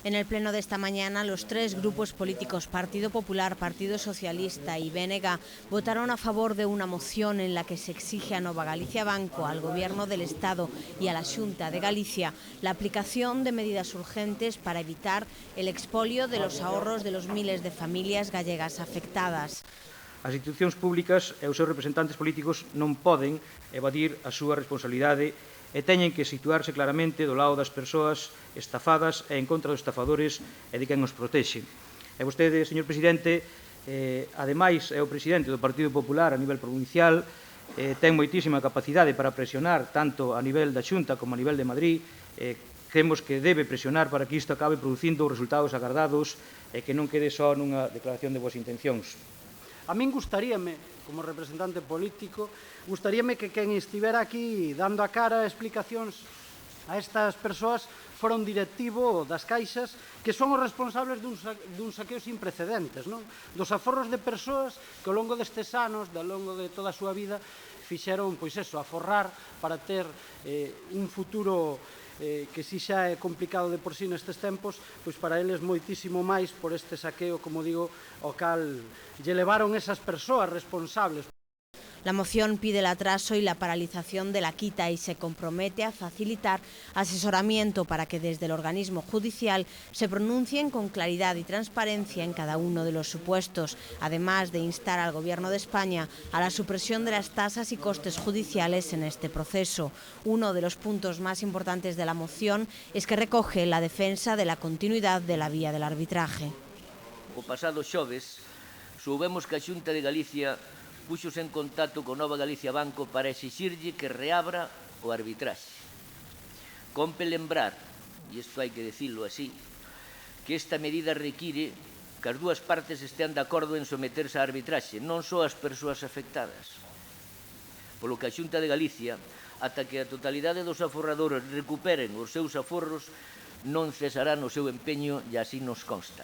En el pleno de esta mañana, los tres grupos políticos, Partido Popular, Partido Socialista y BNG, votaron a favor de una moción en la que se exige a Nova Galicia Banco, al Gobierno del Estado y a la Xunta de Galicia la aplicación de medidas urgentes para evitar el expolio de los ahorros de los miles de familias gallegas afectadas. As institucións públicas e os seus representantes políticos non poden evadir a súa responsabilidade e teñen que situarse claramente do lado das persoas estafadas e en contra dos estafadores e de quen os protexe. E vostede, señor presidente, ademais é o presidente do Partido Popular a nivel provincial, ten moitísima capacidade para presionar tanto a nivel da Xunta como a nivel de Madrid. Creemos que debe presionar para que isto acabe producindo os resultados agardados e que non quede só nunha declaración de boas intencións. A min gustaríame, como representante político, gustaríame que quen estivera aquí dando a cara explicacións a estas persoas fora un directivo das caixas que son os responsables dun saqueo sin precedentes, non? Dos aforros de persoas que ao longo destes anos, ao longo de toda a súa vida, fixeron, pois eso, aforrar para ter un futuro que si xa é complicado de por sí nestes tempos, pois para eles moitísimo máis por este saqueo, como digo, ao cal lle levaron esas persoas responsables. La moción pide el atraso y la paralización de la quita y se compromete a facilitar asesoramiento para que desde el organismo judicial se pronuncien con claridad y transparencia en cada uno de los supuestos, además de instar al Gobierno de España a la supresión de las tasas y costes judiciales en este proceso. Uno de los puntos más importantes de la moción es que recoge la defensa de la continuidad de la vía del arbitraje. O pasado xoves, soubemos que a Xunta de Galicia puxose en contacto con Nova Galicia Banco para exixirlle que reabra o arbitraxe. Compe lembrar, e isto hai que decirlo así, que esta medida require que as dúas partes estean de acordo en someterse á arbitraxe, non só as persoas afectadas. Polo que a Xunta de Galicia, ata que a totalidade dos aforradores recuperen os seus aforros, non cesará no seu empeño e así nos consta.